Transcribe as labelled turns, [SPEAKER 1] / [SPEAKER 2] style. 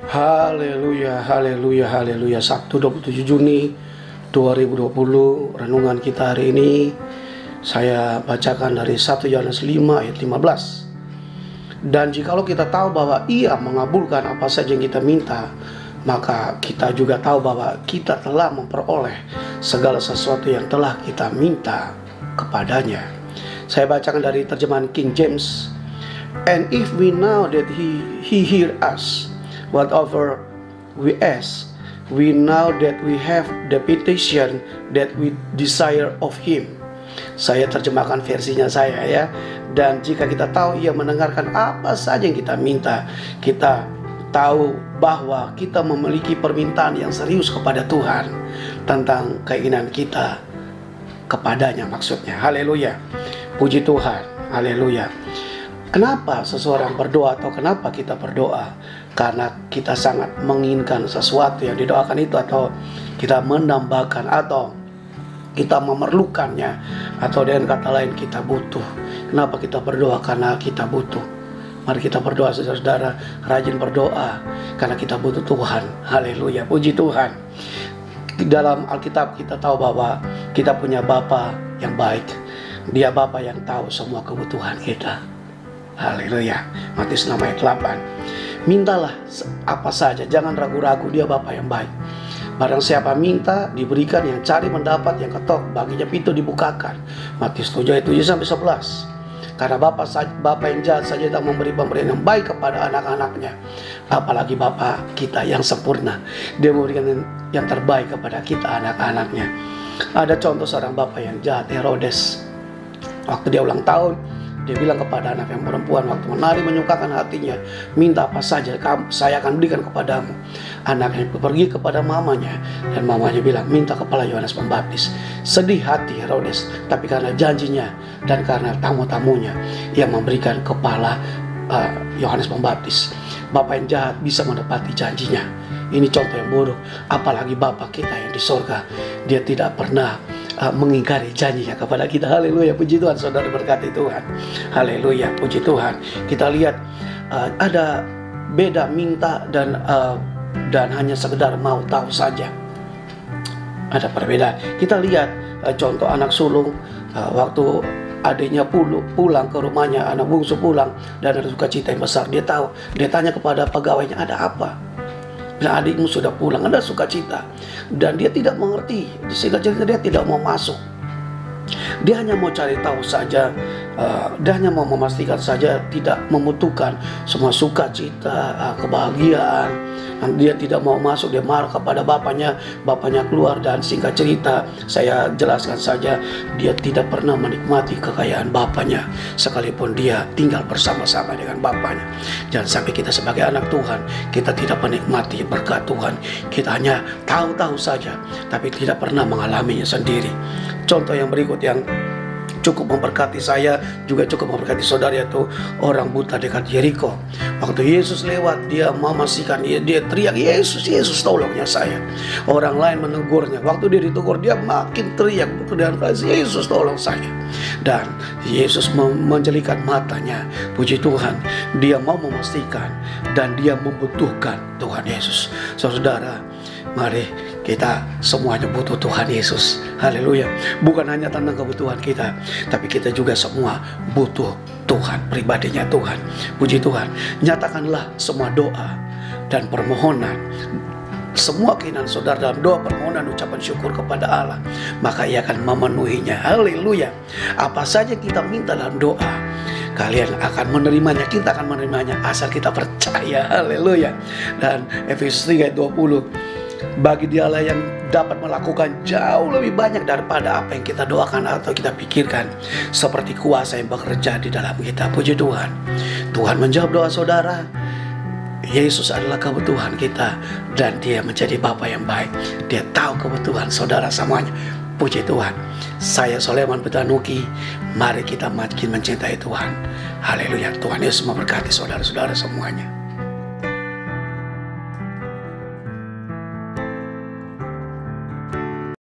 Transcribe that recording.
[SPEAKER 1] Haleluya, haleluya, haleluya. Sabtu 27 Juni 2020, renungan kita hari ini saya bacakan dari 1 Yohanes 5 ayat 15. Dan jikalau kita tahu bahwa Ia mengabulkan apa saja yang kita minta, maka kita juga tahu bahwa kita telah memperoleh segala sesuatu yang telah kita minta kepadanya. Saya bacakan dari terjemahan King James. And if we know that He hear us, whatever we ask, we know that we have the petition that we desire of Him. Saya terjemahkan versinya saya ya. Dan jika kita tahu Ia mendengarkan apa saja yang kita minta, kita tahu bahwa kita memiliki permintaan yang serius kepada Tuhan tentang keinginan kita kepadanya, maksudnya. Haleluya, puji Tuhan, haleluya. Kenapa seseorang berdoa atau kenapa kita berdoa? Karena kita sangat menginginkan sesuatu yang didoakan itu, atau kita menambahkan, atau kita memerlukannya, atau dengan kata lain kita butuh. Kenapa kita berdoa? Karena kita butuh. Mari kita berdoa, saudara-saudara, rajin berdoa karena kita butuh Tuhan. Haleluya, puji Tuhan. Di dalam Alkitab kita tahu bahwa kita punya Bapa yang baik. Dia Bapa yang tahu semua kebutuhan kita. Haleluya. Matius 6 ayat 8. Mintalah apa saja, jangan ragu-ragu, Dia Bapa yang baik. Barang siapa minta, diberikan, yang cari mendapat, yang ketok, baginya pintu dibukakan. Matius 7 ayat 7 sampai 11. Karena Bapa yang jahat saja tak memberi pemberian yang baik kepada anak-anaknya, apalagi Bapa kita yang sempurna, Dia memberikan yang terbaik kepada kita, anak-anaknya. Ada contoh seorang Bapa yang jahat, Herodes. Waktu dia ulang tahun, dia bilang kepada anak yang perempuan waktu menari menyukakan hatinya, minta apa saja saya akan berikan kepadamu. Anaknya pergi kepada mamanya, dan mamanya bilang, minta kepala Yohanes Pembaptis. Sedih hati Herodes, tapi karena janjinya dan karena tamu-tamunya, ia memberikan kepala Yohanes Pembaptis. Bapa yang jahat bisa menepati janjinya. Ini contoh yang buruk. Apalagi Bapa kita yang di sorga, Dia tidak pernah mengingkari janjinya kepada kita. Haleluya, puji Tuhan, saudara, berkati Tuhan. Haleluya, puji Tuhan. Kita lihat ada beda minta dan hanya sekedar mau tahu saja. Ada perbedaan. Kita lihat contoh anak sulung, waktu adiknya pulang ke rumahnya, anak bungsu pulang, dan ada sukacita yang besar. Dia tahu, dia tanya kepada pegawainya, ada apa? Nah, adikmu sudah pulang, ada sukacita. Dan dia tidak mengerti, sehingga dia tidak mau masuk. Dia hanya mau cari tahu saja, dia hanya mau memastikan saja, tidak membutuhkan semua sukacita, kebahagiaan. Dia tidak mau masuk, dia marah kepada bapaknya keluar. Dan singkat cerita, saya jelaskan saja, dia tidak pernah menikmati kekayaan bapaknya, sekalipun dia tinggal bersama-sama dengan bapaknya. Jangan sampai kita sebagai anak Tuhan, kita tidak menikmati berkat Tuhan. Kita hanya tahu-tahu saja, tapi tidak pernah mengalaminya sendiri. Contoh yang berikut yang cukup memberkati saya, juga cukup memberkati saudara, yaitu orang buta dekat Yeriko. Waktu Yesus lewat, dia memastikan, dia teriak, Yesus, Yesus, tolongnya saya. Orang lain menegurnya. Waktu dia ditegur, dia makin teriak dengan keras, Yesus, tolong saya. Dan Yesus menjelikan matanya. Puji Tuhan, dia mau memastikan dan dia membutuhkan Tuhan Yesus. Saudara, mari kita semuanya butuh Tuhan Yesus. Haleluya. Bukan hanya tentang kebutuhan kita, tapi kita juga semua butuh Tuhan, pribadinya Tuhan. Puji Tuhan. Nyatakanlah semua doa dan permohonan, semua keinginan saudara dalam doa, permohonan, ucapan syukur kepada Allah, maka Ia akan memenuhinya. Haleluya. Apa saja kita minta dalam doa, kalian akan menerimanya, kita akan menerimanya, asal kita percaya. Haleluya. Dan Efesus 3 ayat 20, bagi Dialah yang dapat melakukan jauh lebih banyak daripada apa yang kita doakan atau kita pikirkan, seperti kuasa yang bekerja di dalam kita. Puji Tuhan. Tuhan menjawab doa saudara. Yesus adalah kebutuhan kita, dan Dia menjadi Bapa yang baik. Dia tahu kebutuhan saudara semuanya. Puji Tuhan. Saya Soleman Petanuki. Mari kita makin mencintai Tuhan. Haleluya. Tuhan Yesus memberkati saudara-saudara semuanya.